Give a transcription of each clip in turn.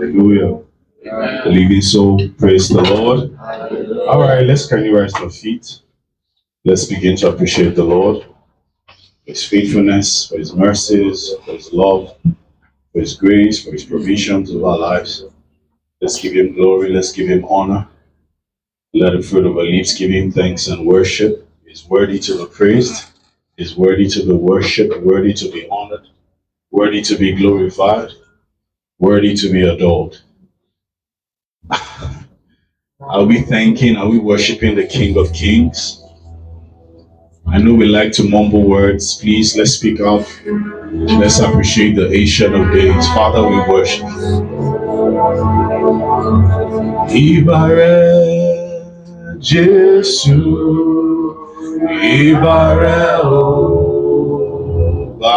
Hallelujah. The living soul, praise the Lord. All right, let's kindly rise to our feet. Let's begin to appreciate the Lord for His faithfulness, for His mercies, for His love, for His grace, for His provisions of our lives. Let's give Him glory, let's give Him honor. Let the fruit of our lips give Him thanks and worship. He's worthy to be praised, He's worthy to be worshipped, worthy to be honored, worthy to be glorified, worthy to be adored. Are we thanking, are we worshiping the King of Kings? I know we like to mumble words. Please, let's speak out. Let's appreciate the Ancient of Days. Father, we worship. Ibare Jesu, Ibare Oba,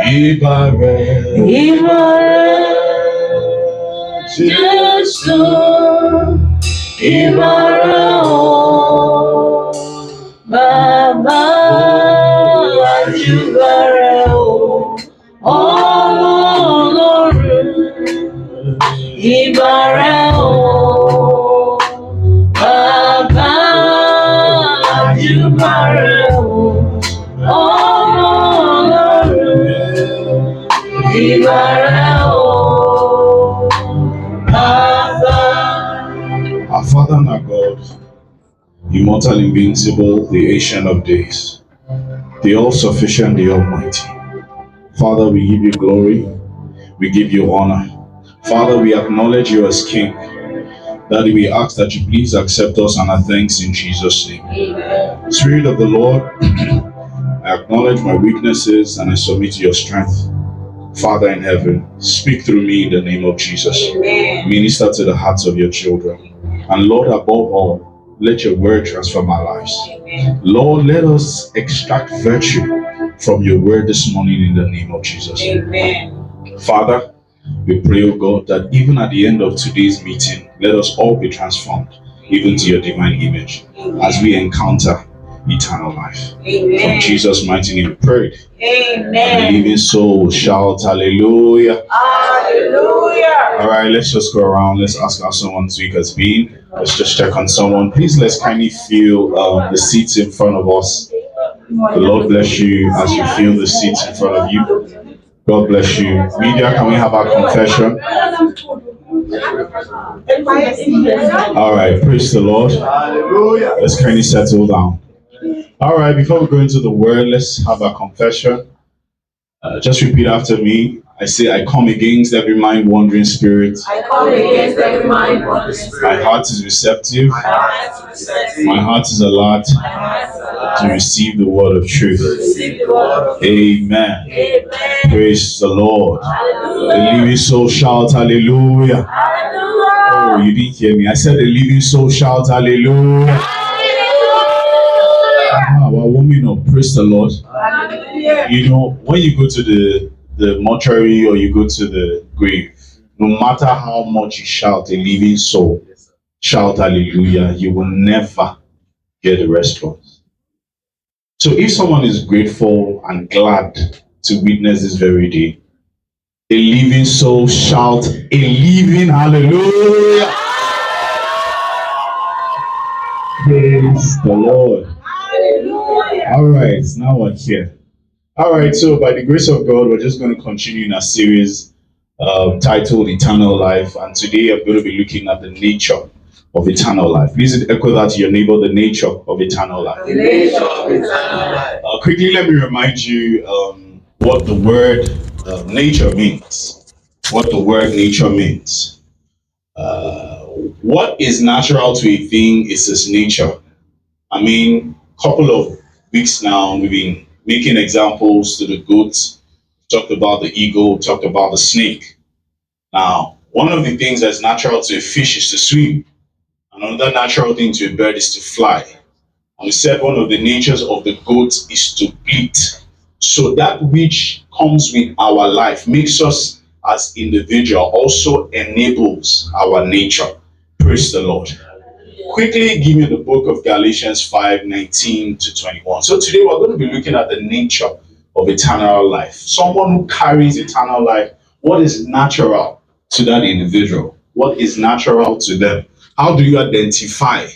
Ibare, Ibare Jesu, Ibare Baba Ajubare Ọlọ́run Ibare Baba Ajubare Ọlọ́run Ibare Baba. Our Father and our God, immortal, invincible, the Ancient of Days, the all-sufficient, the Almighty. Father, we give you glory, we give you honor. Father, we acknowledge you as King. Daddy, we ask that you please accept us and our thanks in Jesus' name. Amen. Spirit of the Lord, I acknowledge my weaknesses and I submit to your strength. Father in heaven, speak through me in the name of Jesus. Amen. Minister to the hearts of your children. And Lord, above all, let your word transform our lives. Amen. Lord, let us extract virtue from your word this morning in the name of Jesus. Amen. Father, we pray, O God, that even at the end of today's meeting, let us all be transformed, even to your divine image, as we encounter eternal life. Amen. From Jesus' mighty name we prayed. Amen. And the living soul shout hallelujah. Hallelujah. All right, let's just go around. Let's ask how someone's week has been. Let's just check on someone. Please, let's kindly feel the seats in front of us. The Lord bless you as you feel the seats in front of you. God bless you. Media, can we have our confession? All right, praise the Lord. Hallelujah. Let's kindly settle down. All right, before we go into the word, let's have our confession. Just repeat after me. I say, I come against every mind-wandering spirit. I come against every mind-wandering spirit. My heart is receptive. My heart is alert to receive the word of truth. Amen. Amen. Praise the Lord. Hallelujah. The living soul shout hallelujah. Hallelujah. Oh, you didn't hear me. I said the living soul shout hallelujah. Hallelujah. We're warming up. Praise the Lord. Hallelujah. You know, when you go to the mortuary or you go to the grave, no matter how much you shout a living soul, shout hallelujah, you will never get a response. So if someone is grateful and glad to witness this very day, a living soul shout a living hallelujah. Praise the Lord. Hallelujah. All right, now we're here. All right, so by the grace of God, we're just going to continue in a series titled Eternal Life. And today I'm going to be looking at the nature of eternal life. Please echo that to your neighbor, the nature of eternal life. The nature of eternal life. Quickly, let me remind you what the word nature means. What the word nature means. What is natural to a thing is its nature. I mean, a couple of weeks now, we've been making examples to the goats, talked about the eagle, talked about the snake. Now, one of the things that's natural to a fish is to swim. Another natural thing to a bird is to fly. And we said one of the natures of the goat is to bleat. So that which comes with our life makes us as individual, also enables our nature. Praise the Lord. Quickly give me the book of Galatians 5:19 to 21. So today we're going to be looking at the nature of eternal life. Someone who carries eternal life, what is natural to that individual? What is natural to them? How do you identify,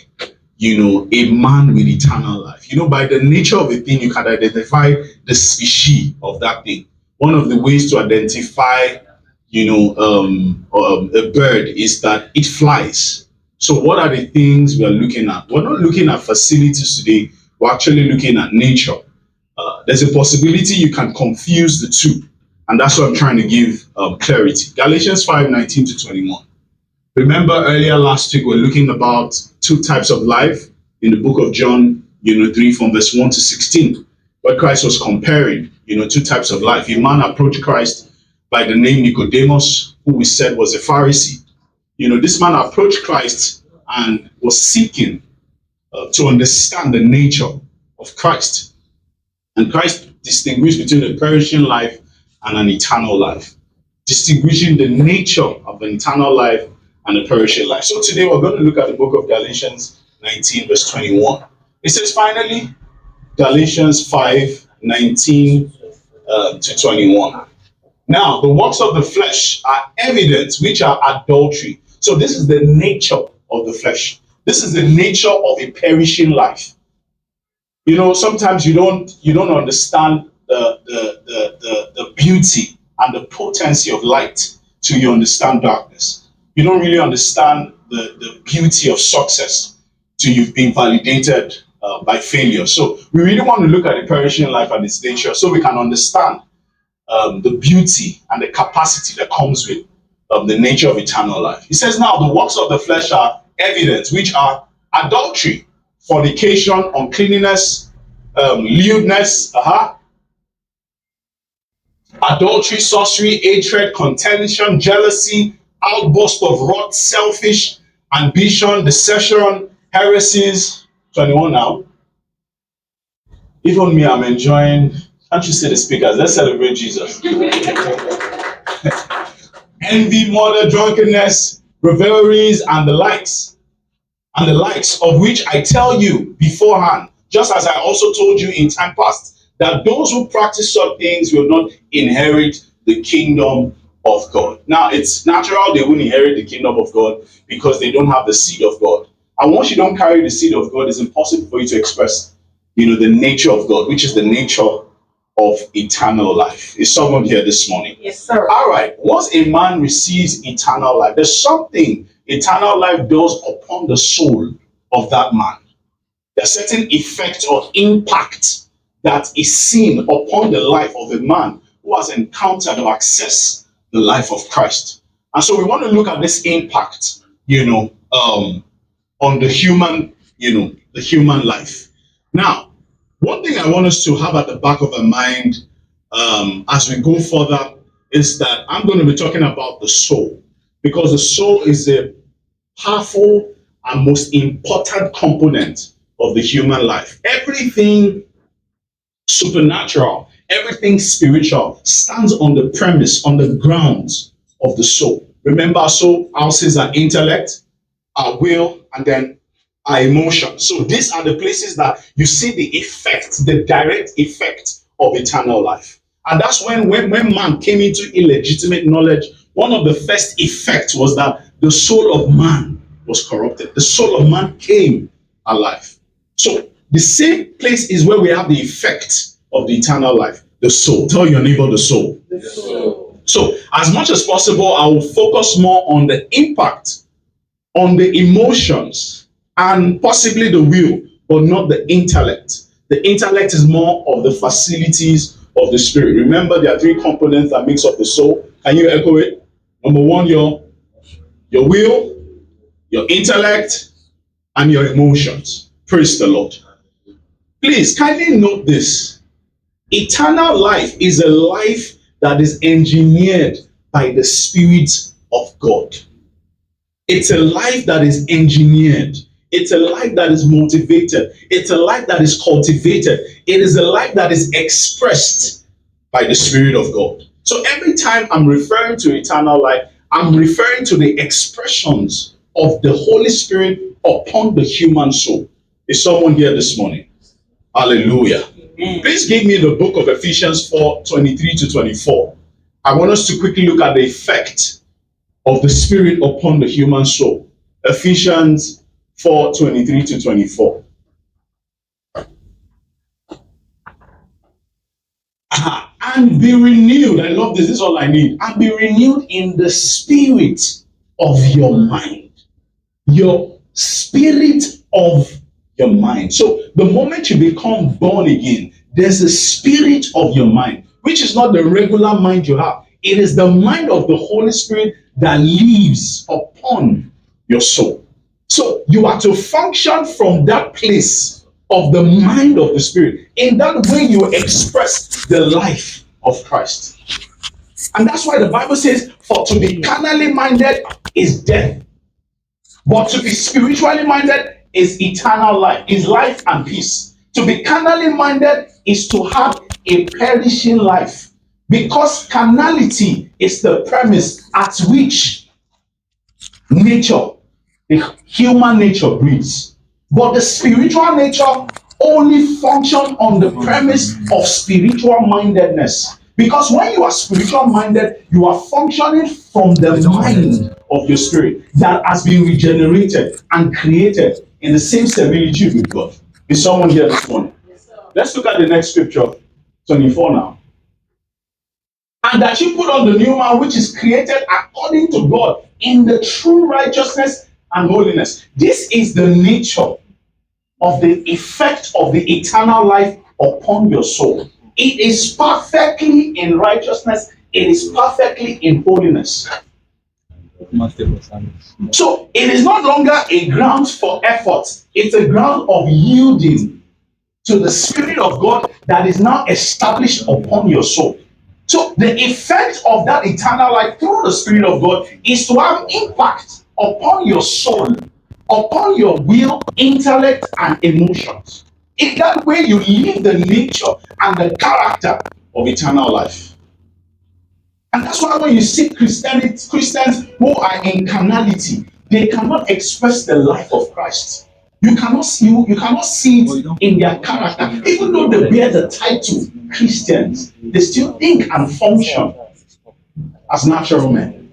a man with eternal life? By the nature of a thing, you can identify the species of that thing. One of the ways to identify, a bird is that it flies. So what are the things we are looking at? We're not looking at facilities today. We're actually looking at nature. There's a possibility you can confuse the two. And that's what I'm trying to give clarity. Galatians 5:19-21. Remember earlier last week, we're looking about two types of life in the book of John, 3 from verse 1 to 16, where Christ was comparing, two types of life. A man approached Christ by the name Nicodemus, who we said was a Pharisee. This man approached Christ and was seeking to understand the nature of Christ. And Christ distinguished between a perishing life and an eternal life, distinguishing the nature of an eternal life and a perishing life. So today we're going to look at the book of Galatians 19, verse 21. It says, finally, Galatians 5:19 to 21. Now, the works of the flesh are evident, which are adultery. So this is the nature of the flesh. This is the nature of a perishing life. Sometimes you don't understand the beauty and the potency of light till you understand darkness. You don't really understand the beauty of success till you've been validated by failure. So we really want to look at the perishing life and its nature so we can understand the beauty and the capacity that comes with the nature of eternal life. He says, now the works of the flesh are evident, which are adultery, fornication, uncleanness, lewdness, adultery, sorcery, hatred, contention, jealousy, outburst of wrath, selfish ambition, deception, heresies. 21 now. Even me, I'm enjoying. Can't you see the speakers? Let's celebrate Jesus. Envy, murder, drunkenness, revelries, and the likes, of which I tell you beforehand, just as I also told you in time past, that those who practice such things will not inherit the kingdom of God. Now, it's natural they won't inherit the kingdom of God because they don't have the seed of God. And once you don't carry the seed of God, it's impossible for you to express, the nature of God, which is the nature of eternal life. Is someone here this morning? Yes, sir. All right. Once a man receives eternal life, there's something eternal life does upon the soul of that man. There's certain effect or impact that is seen upon the life of a man who has encountered or accessed the life of Christ. And so we want to look at this impact, on the human, the human life. Now, one thing I want us to have at the back of our mind as we go further is that I'm going to be talking about the soul, because the soul is a powerful and most important component of the human life. Everything supernatural, everything spiritual stands on the premise, on the grounds of the soul. Remember, our soul houses our intellect, our will, and then our emotion. So these are the places that you see the effect, the direct effect of eternal life. And that's when man came into illegitimate knowledge, one of the first effects was that the soul of man was corrupted. The soul of man came alive. So the same place is where we have the effect of the eternal life, the soul. Tell your neighbor the soul. The soul. So as much as possible, I will focus more on the impact, on the emotions, and possibly the will, but not the intellect. The intellect is more of the facilities of the spirit. Remember, there are three components that makes up the soul. Can you echo it? Number one, your will, your intellect, and your emotions. Praise the Lord. Please kindly note this. Eternal life is a life that is engineered by the Spirit of God. It's a life that is engineered. It's a life that is motivated. It's a life that is cultivated. It is a life that is expressed by the Spirit of God. So every time I'm referring to eternal life, I'm referring to the expressions of the Holy Spirit upon the human soul. Is someone here this morning? Hallelujah. Please give me the book of Ephesians 4:23-24. I want us to quickly look at the effect of the Spirit upon the human soul. Ephesians 4:23-24. And be renewed. I love this. This is all I need. And be renewed in the spirit of your mind. Your spirit of your mind. So the moment you become born again, there's a spirit of your mind, which is not the regular mind you have. It is the mind of the Holy Spirit that lives upon your soul. So you are to function from that place of the mind of the Spirit. In that way, you express the life of Christ. And that's why the Bible says, for to be carnally minded is death, but to be spiritually minded is eternal life, is life and peace. To be carnally minded is to have a perishing life, because carnality is the premise at which nature, the human nature, breathes. But the spiritual nature only functions on the premise of spiritual mindedness. Because when you are spiritual minded, you are functioning from the mind of your spirit that has been regenerated and created in the same similitude with God. Is someone here this morning? Let's look at the next scripture, 24 now. And that you put on the new man, which is created according to God in the true righteousness and holiness. This is the nature of the effect of the eternal life upon your soul. It is perfectly in righteousness. It is perfectly in holiness. So it is no longer a ground for effort. It's a ground of yielding to the Spirit of God that is now established upon your soul. So the effect of that eternal life through the Spirit of God is to have impact upon your soul, upon your will, intellect, and emotions. In that way, you live the nature and the character of eternal life. And that's why when you see Christians who are in carnality, they cannot express the life of Christ. You cannot see it in their character. Even though they bear the title Christians, they still think and function as natural men.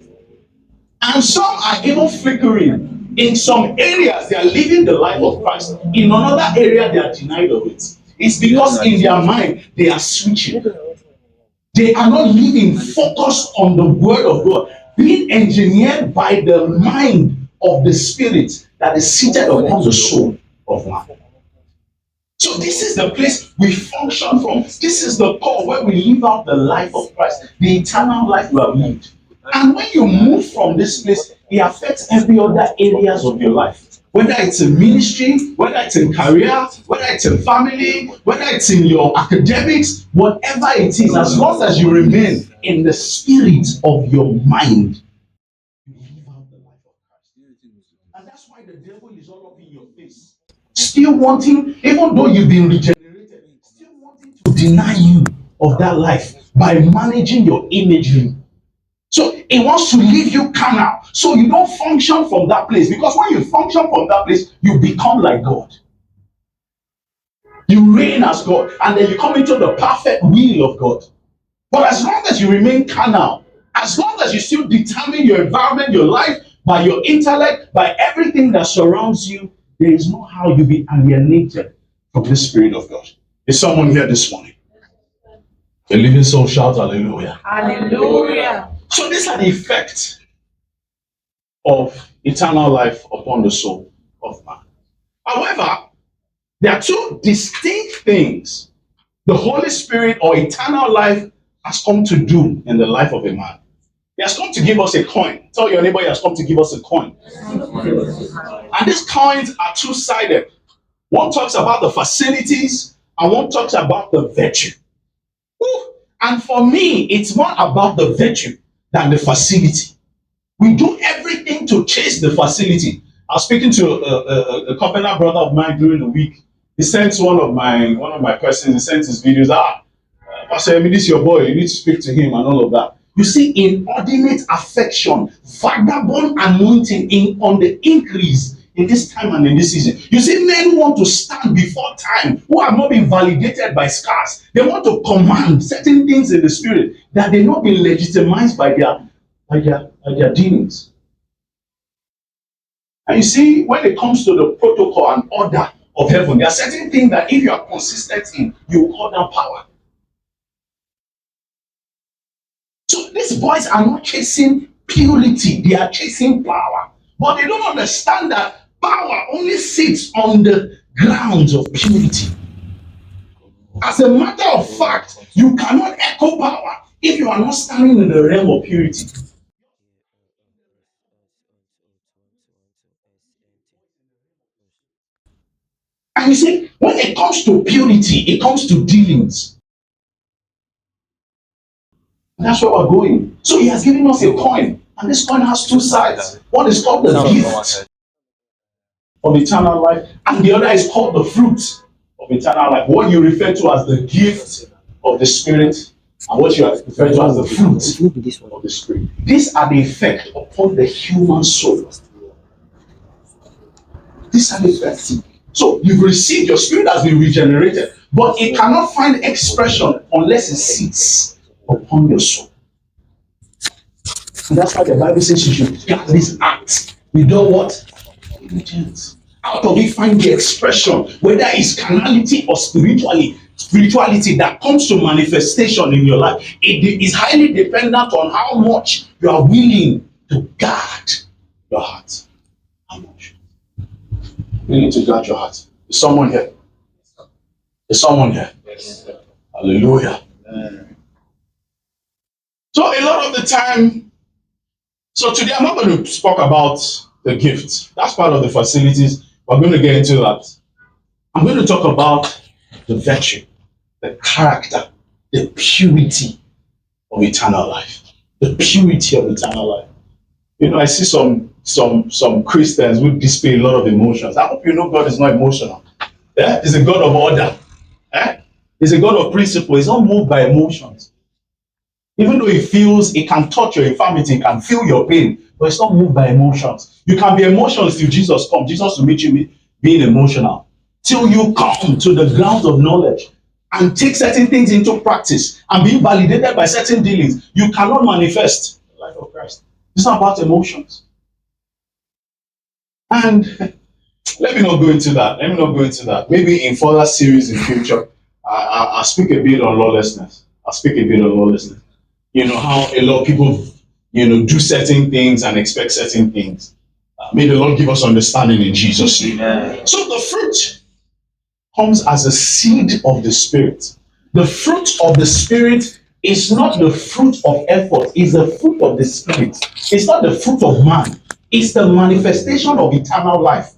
And some are even flickering. In some areas, they are living the life of Christ. In another area, they are denied of it. It's because in their mind, they are switching. They are not living focused on the word of God, being engineered by the mind of the Spirit that is seated upon the soul of man. So this is the place we function from. This is the core where we live out the life of Christ, the eternal life we have lived. And when you move from this place, it affects every other areas of your life. Whether it's in ministry, whether it's in career, whether it's in family, whether it's in your academics, whatever it is, as long as you remain in the spirit of your mind, you live out the life of Christ. And that's why the devil is all up in your face. Still wanting, even though you've been regenerated, still wanting to deny you of that life by managing your imagery. So it wants to leave you carnal, so you don't function from that place. Because when you function from that place, you become like God. You reign as God, and then you come into the perfect will of God. But as long as you remain carnal, as long as you still determine your environment, your life, by your intellect, by everything that surrounds you, there is no how you be alienated from the Spirit of God. Is someone here this morning? A living soul shout hallelujah. Hallelujah. So these are the effects of eternal life upon the soul of man. However, there are two distinct things the Holy Spirit or eternal life has come to do in the life of a man. He has come to give us a coin. Tell your neighbor he has come to give us a coin. And these coins are two-sided. One talks about the facilities and one talks about the virtue. And for me, it's more about the virtue than the facility. We do everything to chase the facility. I was speaking to a covenant brother of mine during the week. He sent one of my persons. He sent his videos. Pastor Emi, this is your boy. You need to speak to him and all of that. You see, inordinate affection, vagabond anointing on the increase in this time and in this season. You see, men want to stand before time who have not been validated by scars. They want to command certain things in the spirit that they've not been legitimized by their and their dealings. And you see, when it comes to the protocol and order of heaven, there are certain things that if you are consistent in, you will call down power. So these boys are not chasing purity, they are chasing power. But they don't understand that power only sits on the grounds of purity. As a matter of fact, you cannot echo power if you are not standing in the realm of purity. And you see, when it comes to purity, it comes to dealings. That's where we're going. So he has given us a coin, and this coin has two sides. One is called the gift of eternal life, and the other is called the fruit of eternal life. What you refer to as the gift of the Spirit, and what you refer to as the fruit of the Spirit. These are the effect upon the human soul. These are the effects. So you've received, your spirit has been regenerated, but it cannot find expression unless it sits upon your soul. And that's why the Bible says you should guard this act. You know what? Diligence. Out of it find the expression, whether it's carnality or spirituality that comes to manifestation in your life. It is highly dependent on how much you are willing to guard your heart. How much? You need to guard your heart. Is someone here? Is someone here? Yes. Hallelujah. So a lot of the time, so today I'm not going to talk about the gift. That's part of the facilities. We're going to get into that. I'm going to talk about the virtue, the character, the purity of eternal life. The purity of eternal life. You know, I see some Christians who display a lot of emotions. I hope you know God is not emotional. Yeah? He's a God of order. Eh? He's a God of principle. He's not moved by emotions. Even though he feels, he can touch your infirmity, he can feel your pain, but it's not moved by emotions. You can be emotional till Jesus comes. Jesus will meet you being emotional. Till you come to the grounds of knowledge and take certain things into practice and be validated by certain dealings, you cannot manifest the life of Christ. It's not about emotions. And let me not go into that. Maybe in further series in future, I'll speak a bit on lawlessness. You know, how a lot of people, do certain things and expect certain things. May the Lord give us understanding in Jesus' name. Amen. So the fruit comes as a seed of the Spirit. The fruit of the Spirit is not the fruit of effort, it's the fruit of the Spirit. It's not the fruit of man, it's the manifestation of eternal life.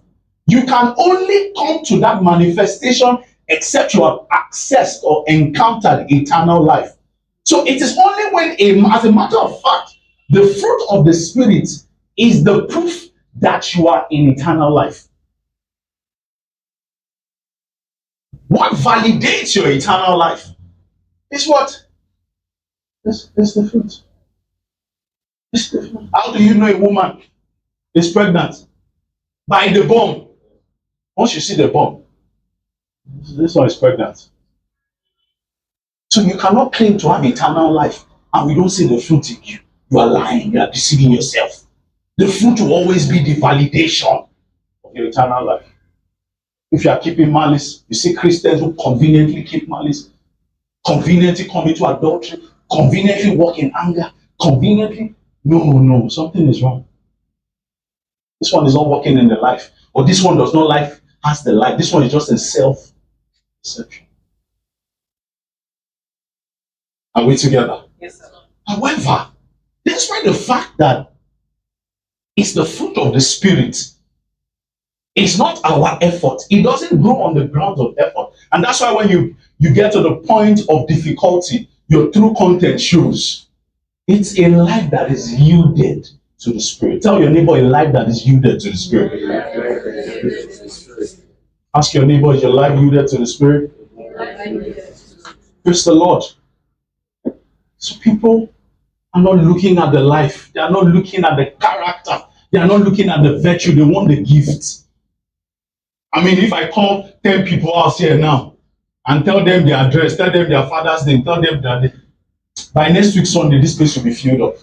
You can only come to that manifestation except you have accessed or encountered eternal life. So it is only when, as a matter of fact, the fruit of the Spirit is the proof that you are in eternal life. What validates your eternal life is what? It's the fruit. It's the fruit. How do you know a woman is pregnant? By the bump. Once you see the bump, this one is pregnant. So you cannot claim to have eternal life and we don't see the fruit in you. You are lying, you are deceiving yourself. The fruit will always be the validation of your eternal life. If you are keeping malice, you see Christians who conveniently keep malice, conveniently come into adultery, conveniently walk in anger, conveniently. No, something is wrong. This one is not working in the life, or this one does not has the life. This one is just a self-deception. Are we together? Yes, sir. However, despite the fact that it's the fruit of the Spirit, it's not our effort. It doesn't grow on the ground of effort. And that's why when you get to the point of difficulty, your true content shows. It's a life that is yielded to the Spirit. Tell your neighbor a life that is yielded to the Spirit. Ask your neighbor, is your life yielded to the Spirit? Praise the Lord. So people are not looking at the life. They are not looking at the character. They are not looking at the virtue. They want the gift. I mean, if I call 10 people out here now and tell them their address, tell them their father's name, tell them that by next week Sunday, this place will be filled up.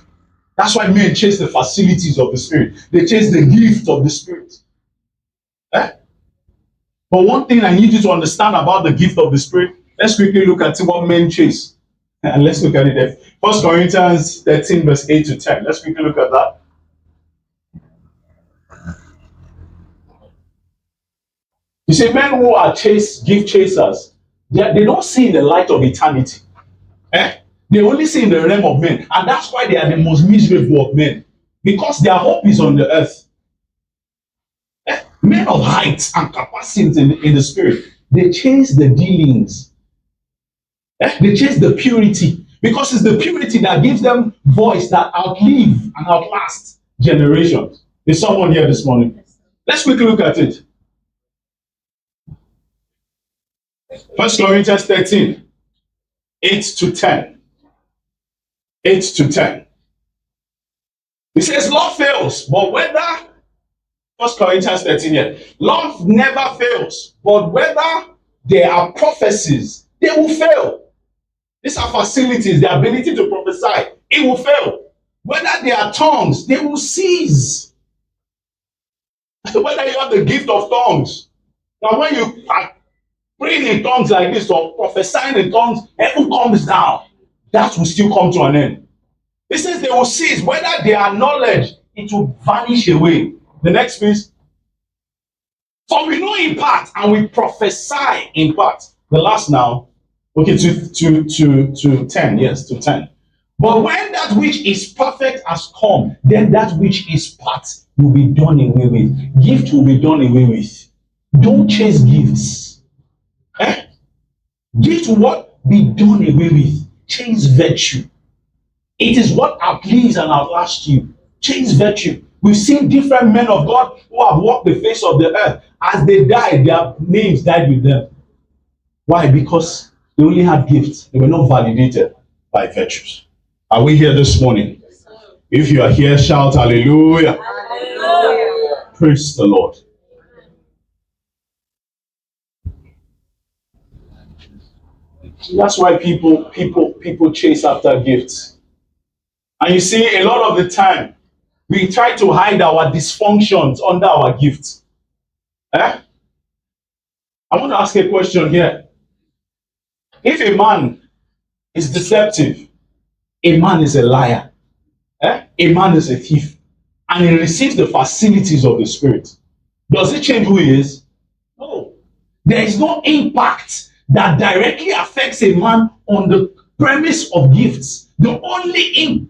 That's why men chase the facilities of the Spirit. They chase the gift of the Spirit. Eh? But one thing I need you to understand about the gift of the Spirit, let's quickly look at what men chase. And let's look at it there. 1 Corinthians 13, verse 8 to 10. Let's quickly look at that. You see, men who are gift chasers, they don't see in the light of eternity. Eh? They only see in the realm of men. And that's why they are the most miserable of men. Because their hope is on the earth. Men of height and capacity in the spirit, they chase the dealings. They chase the purity. Because it's the purity that gives them voice that outlive and outlast generations. Is someone here this morning? Let's quickly look at it. 1 Corinthians 13, 8 to 10. 8 to 10. It says, love fails, but whether, 1 Corinthians 13 here, love never fails, but whether there are prophecies, they will fail. These are facilities, the ability to prophesy, it will fail. Whether there are tongues, they will cease. Whether you have the gift of tongues. Now, when you are praying in tongues like this or prophesying in tongues, heaven comes down. That will still come to an end. It says they will cease. Whether they are knowledge, it will vanish away. The next piece. For we know in part and we prophesy in part. The last now. Okay, to 10. Yes, to 10. But when that which is perfect has come, then that which is part will be done away with. Gift will be done away with. Don't chase gifts. Gift will what? Be done away with. Chase virtue. It is what outlives and outlasts you. Chase virtue. We've seen different men of God who have walked the face of the earth. As they died, their names died with them. Why? Because they only had gifts. They were not validated by virtues. Are we here this morning? If you are here, shout hallelujah. Hallelujah. Praise the Lord. That's why people chase after gifts. And you see, a lot of the time, we try to hide our dysfunctions under our gifts. I want to ask a question here. If a man is deceptive, a man is a liar, a man is a thief, and he receives the facilities of the Spirit, does it change who he is? No. There is no impact that directly affects a man on the premise of gifts. The only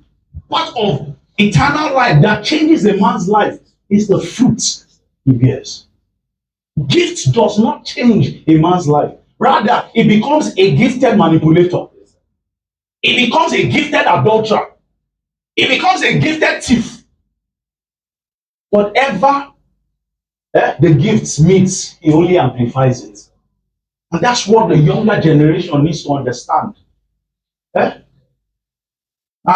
part of eternal life that changes a man's life is the fruit he bears. Gift does not change a man's life. Rather, it becomes a gifted manipulator. It becomes a gifted adulterer. It becomes a gifted thief. Whatever the gifts meets, he only amplifies it. And that's what the younger generation needs to understand.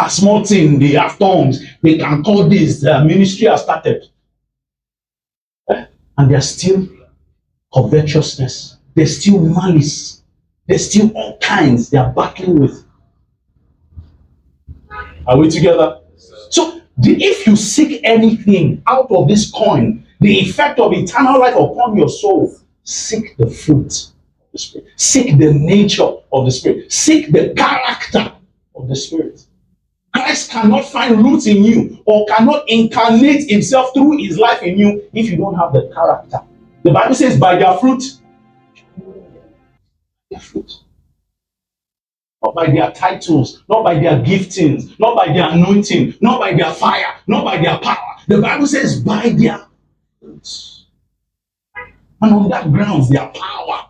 Small thing, they have tongues, they can call this, the ministry has started. And they're still covetousness, there's still malice, there's still all kinds they are battling with. Are we together? So, if you seek anything out of this coin, the effect of eternal life upon your soul, seek the fruit of the Spirit. Seek the nature of the Spirit. Seek the character of the Spirit. Christ cannot find roots in you or cannot incarnate himself through his life in you if you don't have the character. The Bible says, by their fruit, not by their titles, not by their giftings, not by their anointing, not by their fire, not by their power. The Bible says, by their fruits. And on that grounds, their power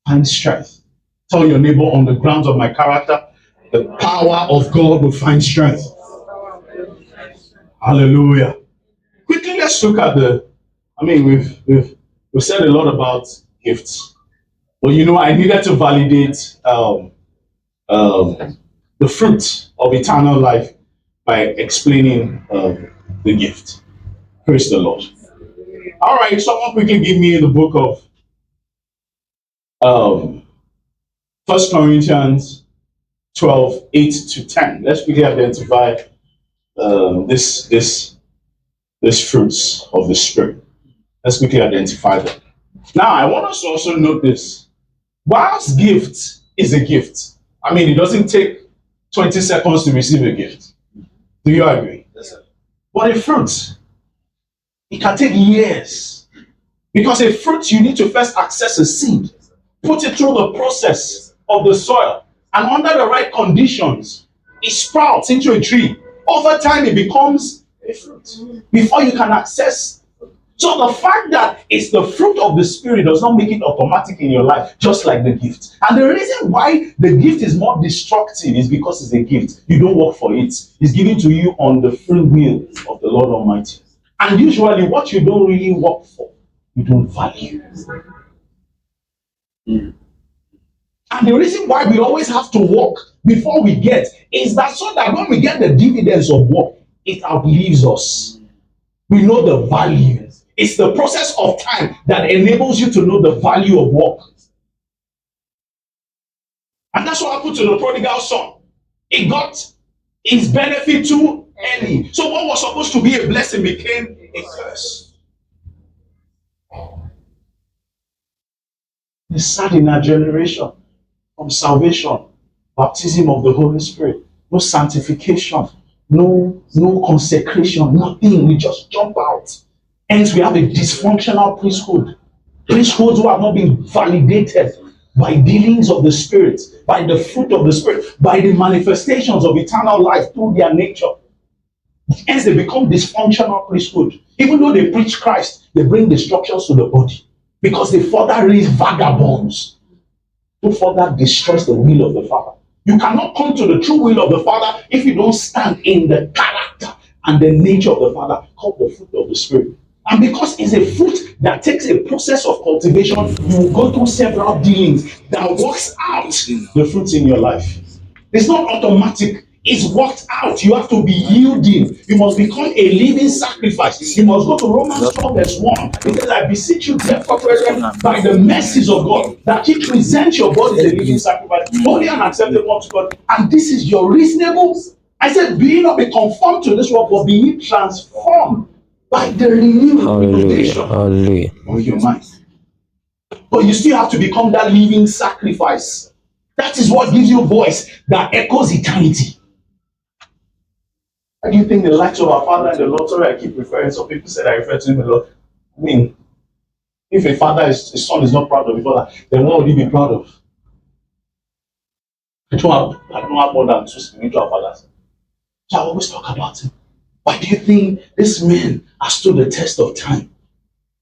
finds strength. Tell your neighbor, on the grounds of my character, the power of God will find strength. Hallelujah. Quickly, let's look at we've said a lot about gifts. But I needed to validate the fruit of eternal life by explaining the gift. Praise the Lord. All right, someone quickly give me the book of 1 Corinthians 12, 8 to 10. Let's quickly identify this fruits of the Spirit. Let's quickly identify them. Now, I want us to also note this. Whilst gift is a gift, I mean, it doesn't take 20 seconds to receive a gift. Do you agree? Yes, sir. But a fruit, it can take years. Because a fruit, you need to first access a seed, put it through the process of the soil, and under the right conditions, it sprouts into a tree. Over time, it becomes a fruit before you can access. So the fact that it's the fruit of the Spirit does not make it automatic in your life, just like the gift. And the reason why the gift is more destructive is because it's a gift. You don't work for it. It's given to you on the free will of the Lord Almighty. And usually what you don't really work for, you don't value. And the reason why we always have to work before we get is that so that when we get the dividends of work, it outlives us. We know the value. It's the process of time that enables you to know the value of work. And that's what happened to the prodigal son. He got his benefit too early. So what was supposed to be a blessing became a curse. It's sad in our generation. From salvation, baptism of the Holy Spirit, no sanctification, no consecration, nothing. We just jump out. Hence, we have a dysfunctional priesthood. Priesthoods who have not been validated by dealings of the Spirit, by the fruit of the Spirit, by the manifestations of eternal life through their nature. Hence, they become dysfunctional priesthood. Even though they preach Christ, they bring destructions to the body because they further raise vagabonds who further destroys the will of the Father. You cannot come to the true will of the Father if you don't stand in the character and the nature of the Father, called the fruit of the Spirit. And because it's a fruit that takes a process of cultivation, you will go through several dealings that works out the fruits in your life. It's not automatic. It's worked out. You have to be yielding. You must become a living sacrifice. You must go to Romans 12 verse 1. It says, I beseech you, therefore, brethren, by the mercies of God, that you present your body as a living sacrifice, holy and acceptable unto God. And this is your reasonable. I said, be not be conformed to this world, but be transformed by the renewed renovation of your mind. But you still have to become that living sacrifice. That is what gives you a voice that echoes eternity. How do you think the likes of our Father and the Lord? Sorry, I keep referring. Some people said I refer to him a lot. I mean, if a father, his son is not proud of his father, then what would he be proud of? I don't have more than two spiritual fathers. So I always talk about him. Why do you think these men have stood the test of time?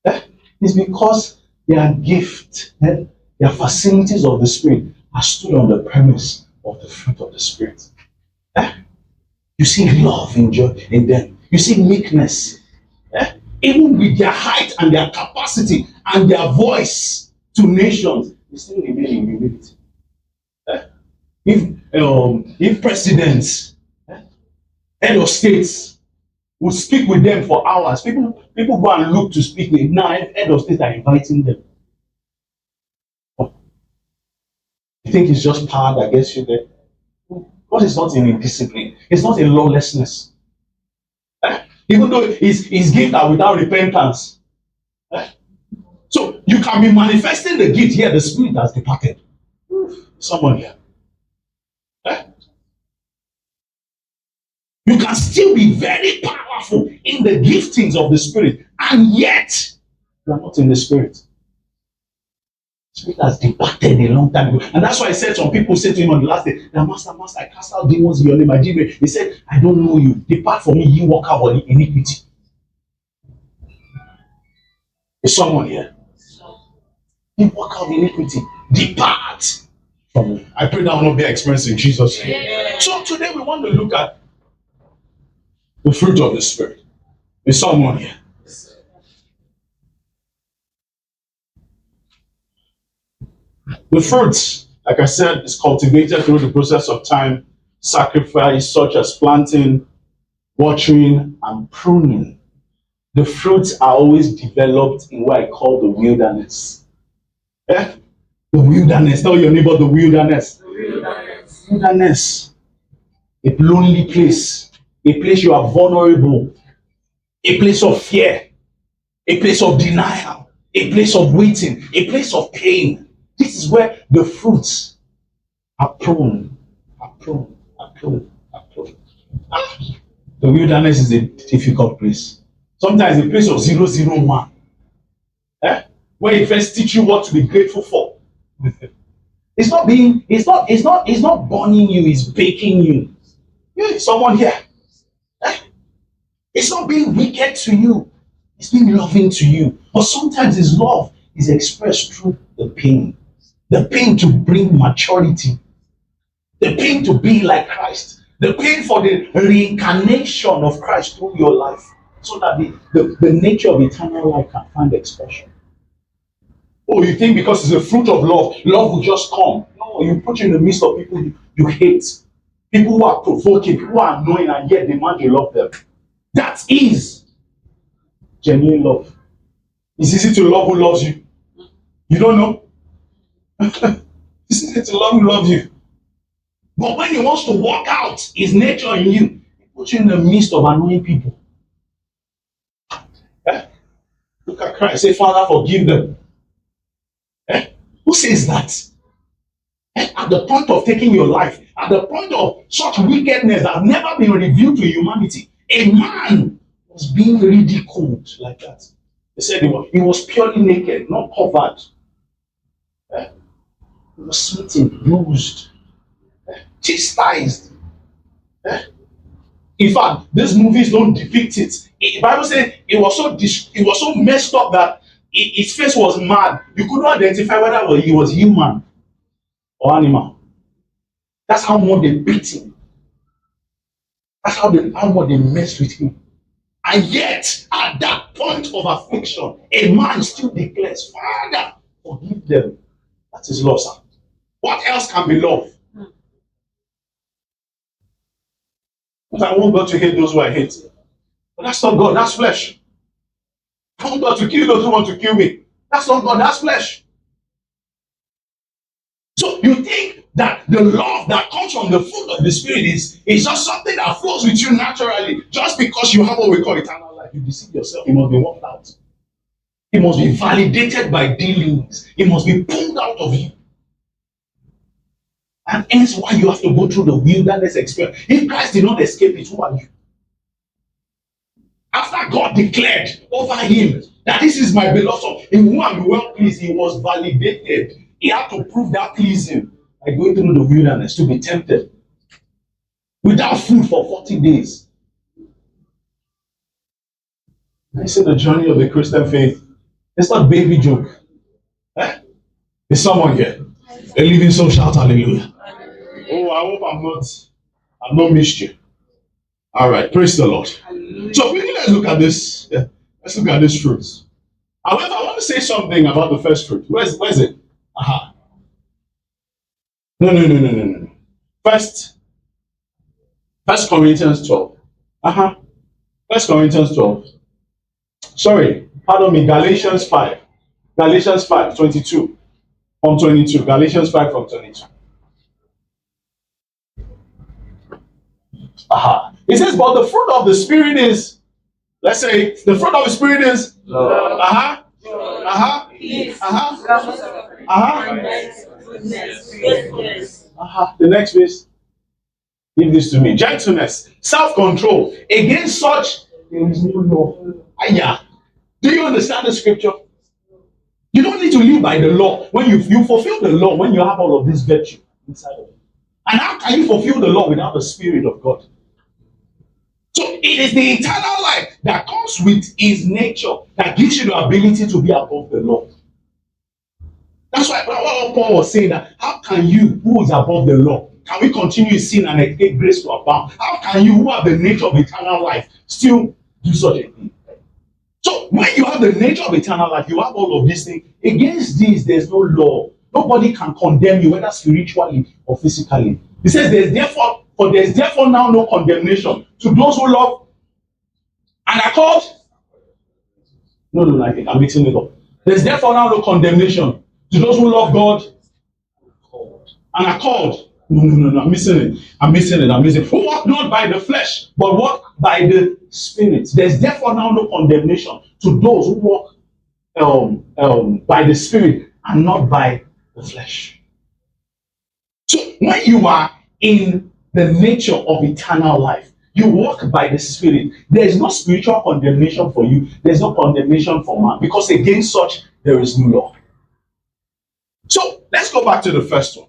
It's because their gift, their facilities of the Spirit are stood on the premise of the fruit of the Spirit. You see love in them. You see meekness. Even with their height and their capacity and their voice to nations, they still remain in humility. If presidents, head of states would speak with them for hours, people go and look to speak with. Now, head of states are inviting them. You think it's just power that gets you there? God is not in indiscipline. It's not in lawlessness. Even though his gift are without repentance. So you can be manifesting the gift here, the Spirit has departed. Someone here. You can still be very powerful in the giftings of the Spirit, and yet you are not in the Spirit. The Spirit has departed a long time ago. And that's why I said some people said to him on the last day, Master, I cast out demons in your name. He said, I don't know you. Depart from me, you walk out of iniquity. Is someone here? You walk out of iniquity. Depart from me. I pray that will not be experienced in Jesus' name. Yeah. So today we want to look at the fruit of the Spirit. Is someone here? The fruit, like I said, is cultivated through the process of time, sacrifice, such as planting, watering, and pruning. The fruits are always developed in what I call the wilderness. The wilderness. Tell your neighbor the wilderness. Wilderness, a lonely place, a place you are vulnerable, a place of fear, a place of denial, a place of waiting, a place of pain. This is where the fruits are prone, are prone, are prone, are prone. Ah, the wilderness is a difficult place. Sometimes a place of 001. Where it first teach you what to be grateful for. It's not burning you, it's baking you. You, someone here. Eh? It's not being wicked to you, it's being loving to you. But sometimes his love is expressed through the pain. The pain to bring maturity, the pain to be like Christ, the pain for the reincarnation of Christ through your life, so that the nature of eternal life can find expression. Oh, you think because it's a fruit of love, love will just come. No, you put you in the midst of people you hate, people who are provoking, people who are annoying, and yet demand you love them. That is genuine love. It's easy to love who loves you. You don't know? It's easy to love who loves you. But when he wants to walk out his nature in you, he puts you in the midst of annoying people. Look at Christ. Say, Father, forgive them. Who says that? At the point of taking your life, at the point of such wickedness that has never been revealed to humanity, a man was being ridiculed like that. They said he was purely naked, not covered. He was smitten, bruised, chastised. In fact, these movies don't depict it. The Bible says it was so messed up that his face was mad. You could not identify whether he was human or animal. That's how much they beat him. That's how much they messed with him. And yet, at that point of affliction, a man still declares, Father, forgive them. That is love, sir. What else can be love? But I want God to hate those who I hate. But that's not God, that's flesh. I want God to kill those who want to kill me. That's not God, that's flesh. So you think that the love that comes from the fruit of the Spirit is just something that flows with you naturally, just because you have what we call eternal life. You deceive yourself. It must be worked out. It must be validated by dealings. It must be pulled out of you. And hence why you have to go through the wilderness experience. If Christ did not escape it, who are you? After God declared over him that this is my beloved son, in whom I'm well pleased, he was validated. He had to prove that pleasing by going through the wilderness to be tempted without food for 40 days. I say the journey of the Christian faith, it's not baby joke. Is someone here? A living soul shout hallelujah. Oh, I hope I'm not missed you. All right, praise the Lord. So quickly let's look at this. Yeah, let's look at this fruit. However, I want to say something about the first fruit. Where's it? Aha. No. First Corinthians 12. First Corinthians 12. Sorry, pardon me, Galatians 5. Galatians 5, 22. From 22. Galatians 5 from 22. It says, but the fruit of the Spirit is, let's say, the fruit of the Spirit is love. Peace. The next verse. Give this to me. Gentleness, self-control. Against such, there is no law. Do you understand the scripture? You don't need to live by the law. When you fulfill the law, when you have all of this virtue inside of you. And how can you fulfill the law without the Spirit of God? So it is the eternal life that comes with his nature that gives you the ability to be above the law. That's why Paul was saying that how can you, who is above the law, can we continue in sin and expect grace to abound? How can you, who have the nature of eternal life, still do such a thing? So when you have the nature of eternal life, you have all of these things. Against this, there's no law. Nobody can condemn you, whether spiritually or physically. He says there's therefore now no condemnation to those who love and are called. No, I think I'm mixing it up. There's therefore now no condemnation to those who love God and are called No. I'm missing it. I'm missing it. I'm missing it. Who walk not by the flesh, but walk by the Spirit. There's therefore now no condemnation to those who walk by the Spirit and not by the flesh. So when you are in the nature of eternal life, you walk by the Spirit. There is no spiritual condemnation for you. There's no condemnation for man, because against such there is no law. So let's go back to the first one.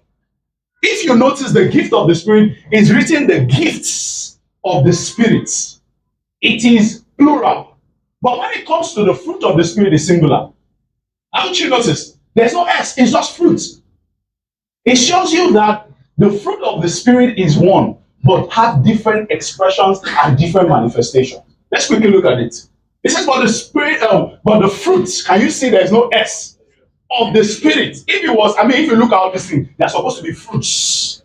If you notice, the gift of the Spirit is written the gifts of the Spirit. It is plural. But when it comes to the fruit of the Spirit, it's singular. Haven't you noticed? There's no S, it's just fruit. It shows you that the fruit of the Spirit is one, but have different expressions and different manifestations. Let's quickly look at it. It says, but the Spirit, but the fruits, can you see there's no S? Of the Spirit. If you look at this thing, they're supposed to be fruits,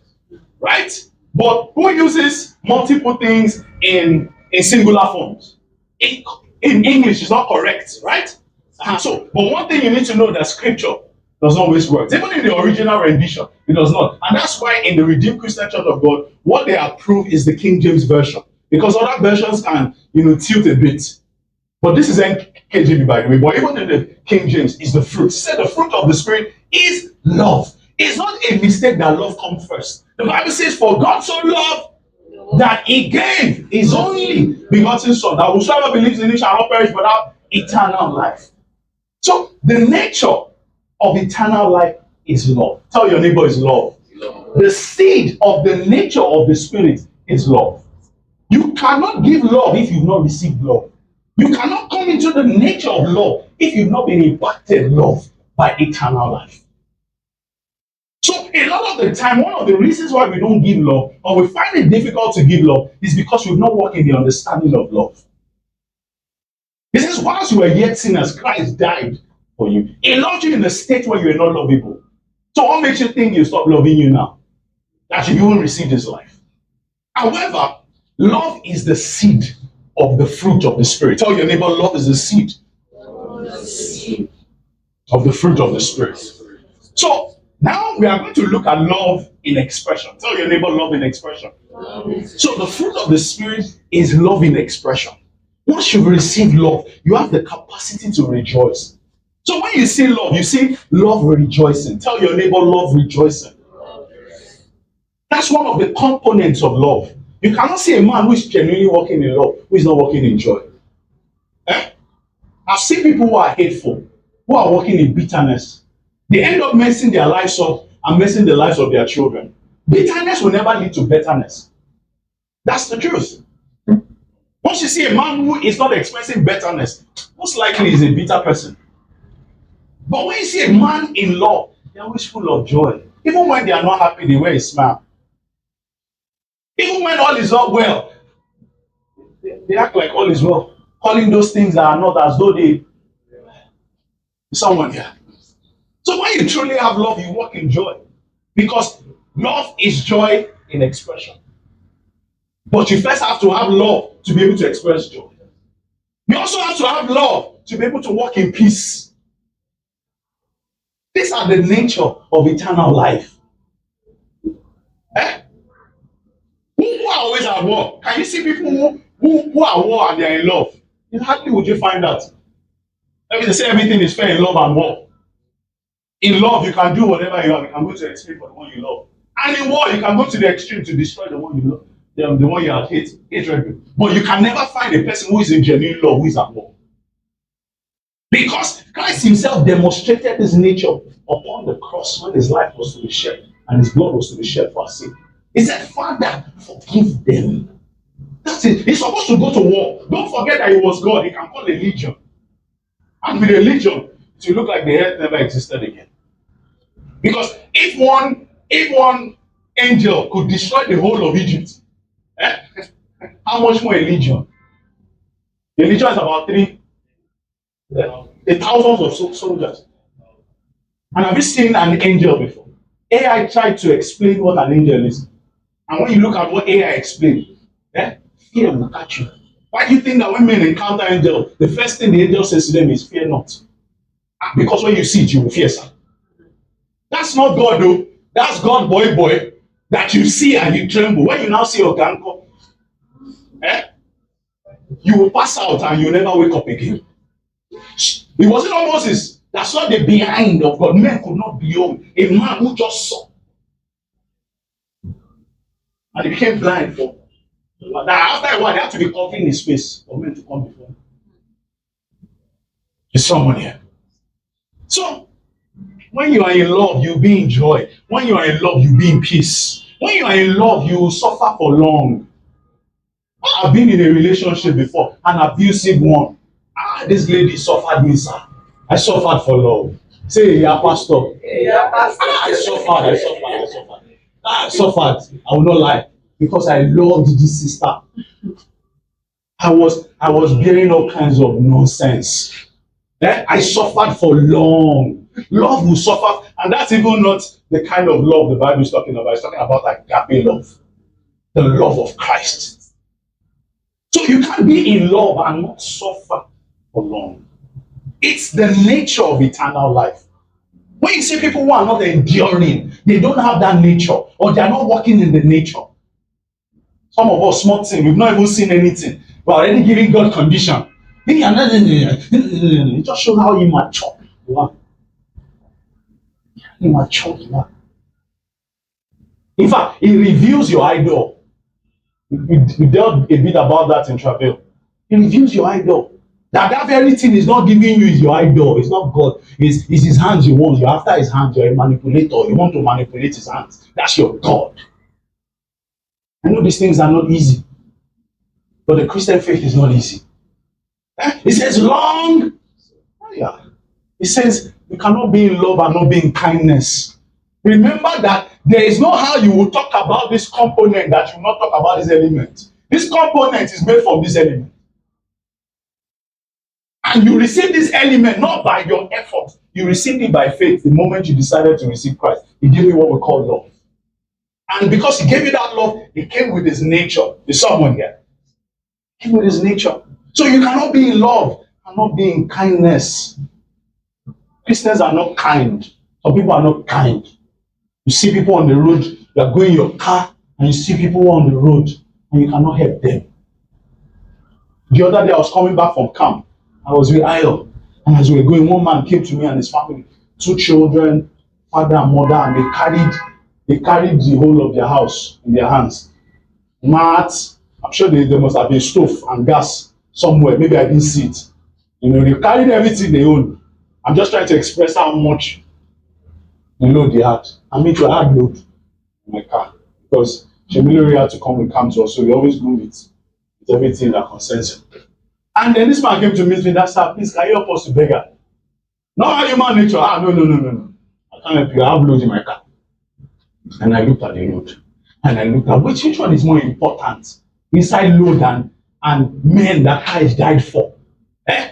right? But who uses multiple things in singular forms? In English, it's not correct, right? But one thing you need to know, that Scripture does not always work. Even in the original rendition, it does not. And that's why in the Redeemed Christian Church of God, what they approve is the King James Version, because other versions can, tilt a bit. But this is NKJV, by the way. But even in the King James, is the fruit. It said the fruit of the Spirit is love. It's not a mistake that love comes first. The Bible says, for God so loved that he gave his only begotten Son, that whosoever believes in him shall not perish but have eternal life. So the nature of eternal life is love. Tell your neighbor is love. The seed of the nature of the Spirit is love. You cannot give love if you've not received love. You cannot come into the nature of love if you've not been impacted love by eternal life. So a lot of the time, one of the reasons why we don't give love, or we find it difficult to give love, is because we've not worked in the understanding of love. He says, whilst you were yet sinners, Christ died for you. He loved you in a state where you are not lovable. So what makes you think you stop loving you now? That you won't receive this life. However, love is the seed of the fruit of the Spirit. Tell your neighbor, love is the seed of the fruit of the Spirit. So now we are going to look at love in expression. Tell your neighbor, love in expression. So the fruit of the Spirit is love in expression. Once you've received love, you have the capacity to rejoice. So when you see love rejoicing. Tell your neighbor, love rejoicing. That's one of the components of love. You cannot see a man who is genuinely walking in love, who is not walking in joy. I've seen people who are hateful, who are walking in bitterness. They end up messing their lives up and messing the lives of their children. Bitterness will never lead to betterness. That's the truth. Once you see a man who is not expressing bitterness, most likely he's a bitter person. But when you see a man in love, they're always full of joy. Even when they are not happy, they wear a smile. Even when all is not well, they act like all is well, calling those things that are not as though they someone here. So when you truly have love, you walk in joy, because love is joy in expression. But you first have to have love to be able to express joy. You also have to have love to be able to walk in peace. These are the nature of eternal life. Who are always at war? Can you see people who are at war and they are in love? Hardly would you find that. They say everything is fair in love and war. In love, you can do whatever you have. You can go to the extreme for the one you love. And in war, you can go to the extreme to destroy the one you love. The one you have hatred. But you can never find a person who is in genuine love who is at war. Because Christ himself demonstrated his nature upon the cross when his life was to be shed and his blood was to be shed for our sin. He said, Father, forgive them. That's it. He's supposed to go to war. Don't forget that he was God. He can call a legion. And with a legion, it will look like the earth never existed again. Because if one angel could destroy the whole of Egypt, how much more a legion? A legion is about thousands of soldiers. And have you seen an angel before? AI tried to explain what an angel is. And when you look at what AI explained, fear will catch you. Why do you think that when men encounter angels, the first thing the angel says to them is, fear not? Because when you see it, you will fear, sir. That's not God, though. That's God, boy. that you see and you tremble. When you now see your ganko, eh, you will pass out and you never wake up again. It wasn't all Moses that saw the behind of God. Men could not behold a man who just saw. And he became blind for that. After a while, they had to be covering his face for men to come before him. There's someone here. So, when you are in love, you'll be in joy. When you are in love, you'll be in peace. When you are in love, you will suffer for long. I've been in a relationship before, an abusive one. This lady suffered me, sir. I suffered for love. Say, yeah, pastor. Yeah, pastor. I suffered. I will not lie. Because I loved this sister. I was bearing all kinds of nonsense. I suffered for long. Love will suffer, and that's even not the kind of love the Bible is talking about. It's talking about agape love, the love of Christ. So you can't be in love and not suffer for long. It's the nature of eternal life. When you see people who are not enduring, they don't have that nature, or they are not walking in the nature. Some of us, small thing, we've not even seen anything. We're already giving God condition. It just shows how immature you are. Immature you are. In fact, it reveals your idol. We dealt a bit about that in Travel. It reveals your idol. That very thing is not giving you is your idol. It's not God. It's his hands you want. You're after his hands. You're a manipulator. You want to manipulate his hands. That's your God. I know these things are not easy. But the Christian faith is not easy. It says long. Oh, yeah. It says you cannot be in love and not be in kindness. Remember that there is no how you will talk about this component that you will not talk about this element. This component is made from this element. And you receive this element not by your effort. You received it by faith the moment you decided to receive Christ. He gave you what we call love. And because he gave you that love, it came with his nature. There's someone here. It came with his nature. So you cannot be in love and not be in kindness. Christians are not kind. Some people are not kind. You see people on the road, you are going in your car, and you see people on the road, and you cannot help them. The other day I was coming back from camp. I was with Ayo, and as we were going, one man came to me and his family, 2 children, father and mother, and they carried the whole of their house in their hands. Mats, I'm sure there must have been stove and gas somewhere. Maybe I didn't see it. They carried everything they own. I'm just trying to express how much the load they had. I mean, I had load in my car because Shemilori had to come with camp to us, so we always go with everything that concerns him. And then this man came to meet me. That's how, please, can you help us to beggar? No, human nature. No. I can't help you. I have load in my car. And I looked at the load. And I looked at which one is more important? Inside load and men that Christ died for.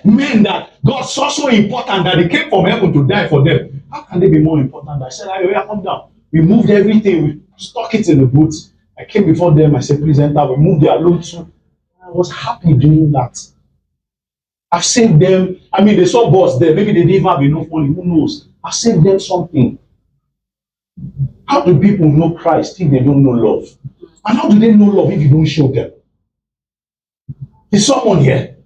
Men that God saw so important that he came from heaven to die for them. How can they be more important? I said, come down. We moved everything. We stuck it in the boot. I came before them. I said, please enter. We moved their load too. I was happy doing that. I've saved them. I mean, they saw boss there. Maybe they didn't have enough money. Who knows? I've saved them something. How do people know Christ if they don't know love? And how do they know love if you don't show them? Is someone here?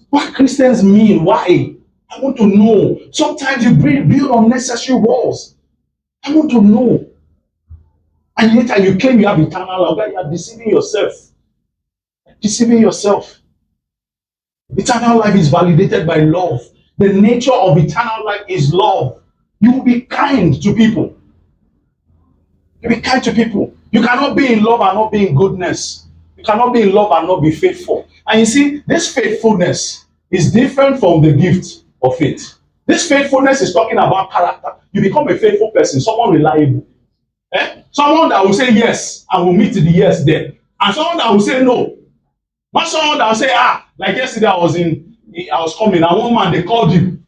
What Christians mean? Why? I want to know. Sometimes you build unnecessary walls. I want to know. And later you claim you have eternal love. You are deceiving yourself. Deceiving yourself. Eternal life is validated by love. The nature of eternal life is love. You will be kind to people. You be kind to people. You cannot be in love and not be in goodness. You cannot be in love and not be faithful. And you see, this faithfulness is different from the gift of faith. This faithfulness is talking about character. You become a faithful person, someone reliable. Someone that will say yes and will meet the yes there. And someone that will say no. Not someone that will say, like yesterday I was coming and one man, they called him.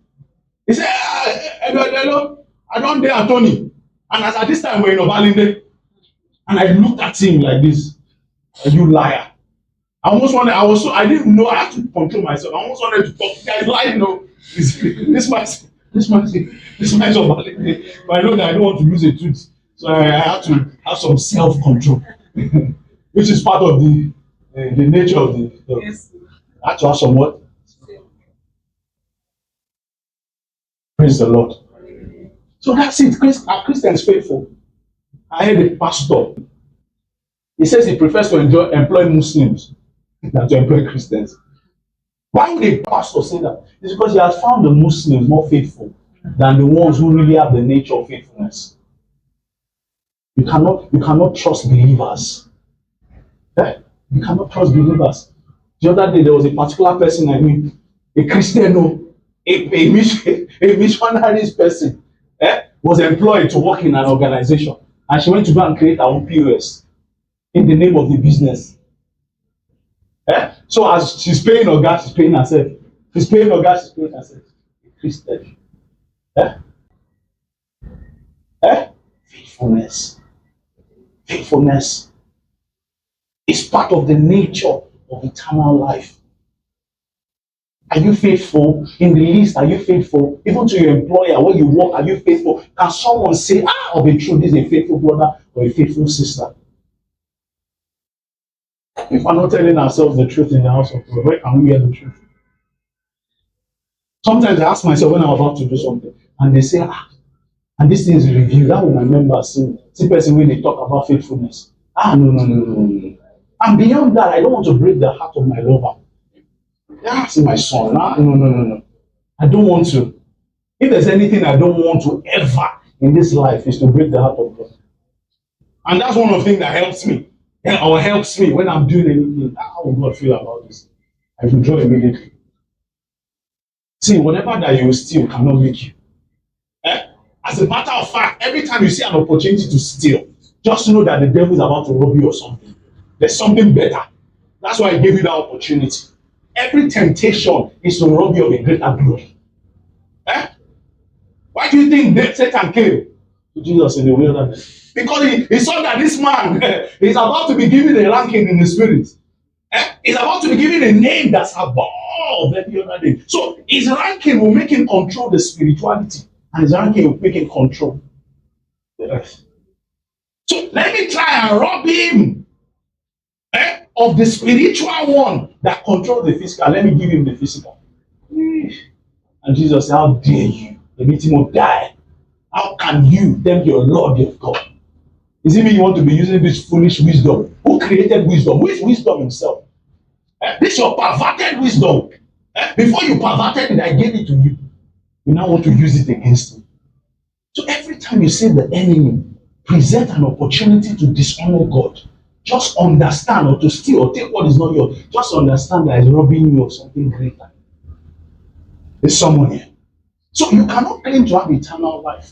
He said, hello, I don't dare Anthony. And as at this time we're in Obalinde. And I looked at him like this. You liar. I didn't know, I had to control myself. I almost wanted to talk. Guys, lying, no. This man's Obalinde. But I know that I don't want to lose a tooth. So I had to have some self-control, which is part of the nature of the Yes. I had to have some what? Praise the Lord. So that's it. Are Christians faithful? I heard a pastor. He says he prefers to employ Muslims than to employ Christians. Why would a pastor say that? It's because he has found the Muslims more faithful than the ones who really have the nature of faithfulness. You cannot trust believers. Eh? You cannot trust believers. The other day there was a particular person I knew, a Christian, no, a missionary person, was employed to work in an organization, and she went to go and create her own POS in the name of the business. So as she's paying Oga, she's paying herself. She's paying Oga, she's paying herself. Christian. Eh? Faithfulness. Faithfulness is part of the nature of eternal life. Are you faithful in the least? Are you faithful even to your employer where you work? Are you faithful? Can someone say, of a truth, this is a faithful brother or a faithful sister? If we're not telling ourselves the truth in the house of God, where can we hear the truth? Sometimes I ask myself when I'm about to do something, and they say, and this thing is reviewed. How will my members see person when they talk about faithfulness? No. And beyond that, I don't want to break the heart of my lover. See my son. No. I don't want to. If there's anything I don't want to ever in this life is to break the heart of God. And that's one of the things that helps me. Or helps me when I'm doing anything. How will God feel about this? I withdraw immediately. See, whatever that you steal cannot make you. As a matter of fact, every time you see an opportunity to steal, just know that the devil is about to rob you of something. There's something better. That's why I gave you that opportunity. Every temptation is to rob you of a greater glory. Why do you think that Satan came to Jesus in the wilderness? Because he saw that this man is about to be given a ranking in the spirit. He's about to be given a name that's above every other name. So his ranking will make him control the spirituality, and his ranking will make him control the earth. So let me try and rob him of the spiritual one that controls the physical. Let me give him the physical. And Jesus said, how dare you? The meeting will die. How can you tempt your Lord your God? Is it me you want to be using this foolish wisdom? Who created wisdom? Who is wisdom himself? This is your perverted wisdom. Before you perverted it, I gave it to you. You now want to use it against me. So every time you see the enemy present an opportunity to dishonor God, just understand, or to steal or take what is not yours, just understand that he's robbing you of something greater. There's someone here. So you cannot claim to have eternal life.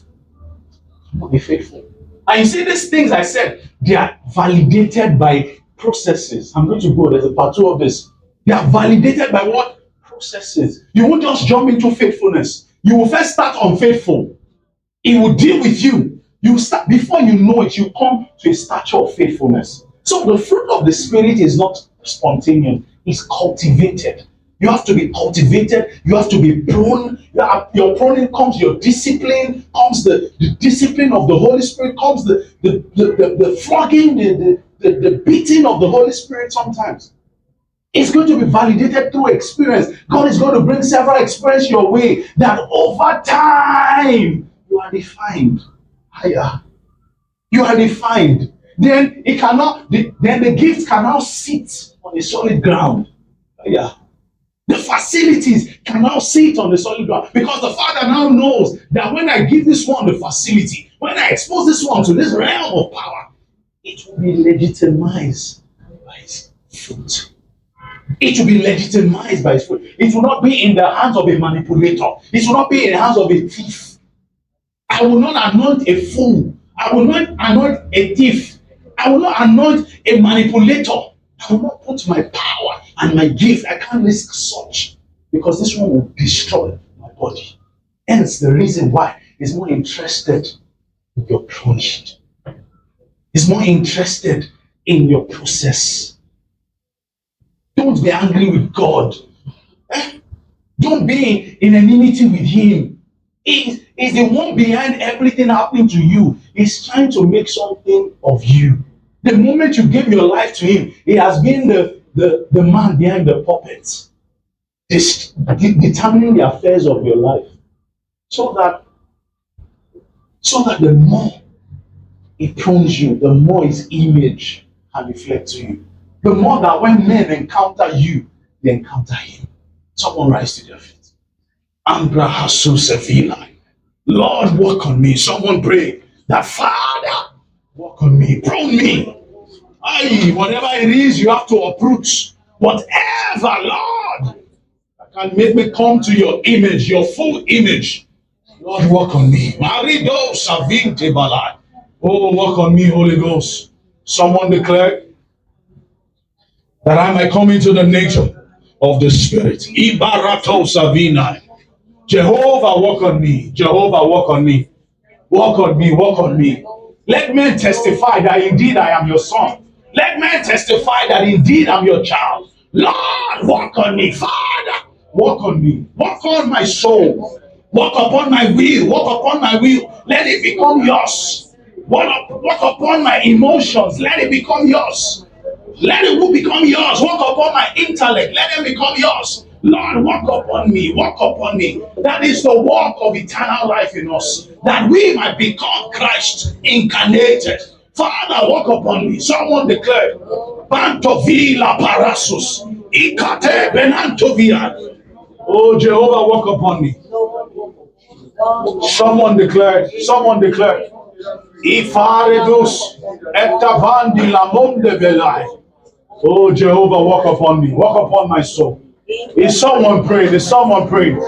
Not be faithful. And you see these things I said, they are validated by processes. I'm going to go, there's a part 2 of this. They are validated by what? Processes. You won't just jump into faithfulness. You will first start unfaithful. It will deal with you. You start, before you know it, you come to a stature of faithfulness. So the fruit of the Spirit is not spontaneous, it's cultivated. You have to be cultivated. You have to be prone. Your pruning comes, your discipline comes, the discipline of the Holy Spirit comes, the flogging, the beating of the Holy Spirit sometimes. It's going to be validated through experience. God is going to bring several experiences your way that over time you are defined. Higher. You are defined. Then the gifts cannot sit on a solid ground. Higher. The facilities can now sit on the solid ground because the Father now knows that when I give this one the facility, when I expose this one to this realm of power, it will be legitimized by its fruit. It will be legitimized by its fruit. It will not be in the hands of a manipulator. It will not be in the hands of a thief. I will not anoint a fool. I will not anoint a thief. I will not anoint a manipulator. I will not put my power and my gift. I can't risk such because this one will destroy my body. Hence the reason why he's more interested in your pruning. He's more interested in your process. Don't be angry with God. Don't be in enmity with him. He is the one behind everything happening to you. He's trying to make something of you. The moment you give your life to him, he has been the man behind the puppets, determining the affairs of your life. So that the more he prunes you, the more his image can reflect to you. The more that when men encounter you, they encounter him. Someone rise to their feet. Ambra Hasu Sevilla. Lord, work on me. Someone pray that, Father, work on me, prune me. Aye, whatever it is you have to uproot. Whatever, Lord, that can make me come to your image, your full image. Lord, work on me. Marido Savinte Balai. Oh, work on me, Holy Ghost. Someone declare that I might come into the nature of the Spirit. Ibarato Savina. Jehovah, work on me. Jehovah, work on me. Work on me, work on me. Let men testify that indeed I am your son. Let men testify that indeed I'm your child. Lord, work on me. Father, work on me. Work on my soul. Work upon my will. Work upon my will. Let it become yours. Work upon my emotions. Let it become yours. Let it become yours. Work upon my intellect. Let it become yours. Lord, walk upon me, walk upon me. That is the work of eternal life in us, that we might become Christ incarnated. Father, walk upon me. Someone declared, Bantovila Parasus, Ikate Benantovia. Oh, Jehovah, walk upon me. Someone declared, Ifaredus Etavandi Lamonde Belai. Oh, Jehovah, walk upon me, walk upon my soul. Is someone praying? Is someone praying?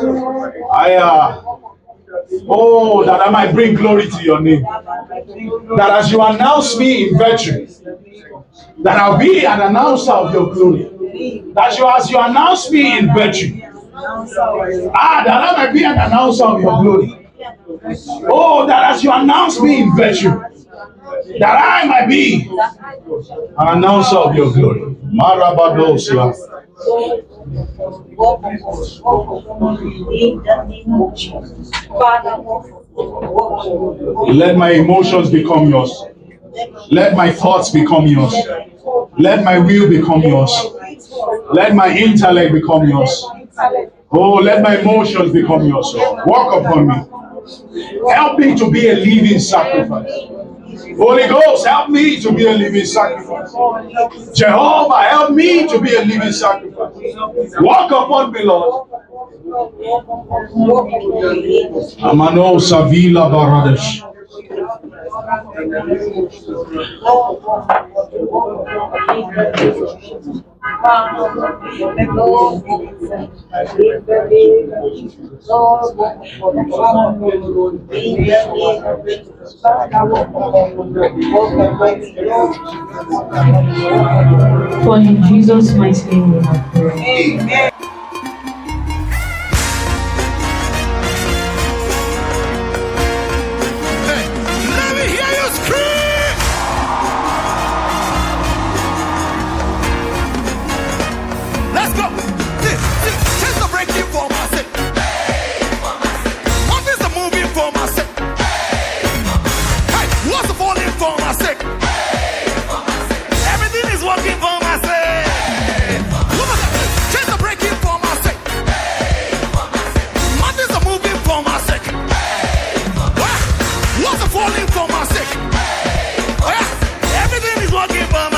Oh, that I might bring glory to your name. That as you announce me in virtue, that I'll be an announcer of your glory. That as you announce me in virtue, that I might be an announcer of your glory. Oh, that as you announce me in virtue, that I might be an announcer of your glory. Marabadosia. Let my emotions become yours. Let my thoughts become yours. Let my will become yours. Let my intellect become yours. Oh, let my emotions become yours. Walk upon me. Help me to be a living sacrifice. Holy Ghost, help me to be a living sacrifice. Jehovah, help me to be a living sacrifice. Walk upon me, Lord. Amano Savila Baradesh. For in Jesus' mighty name we have prayed. Amen. Falling for my sake. Everything is working for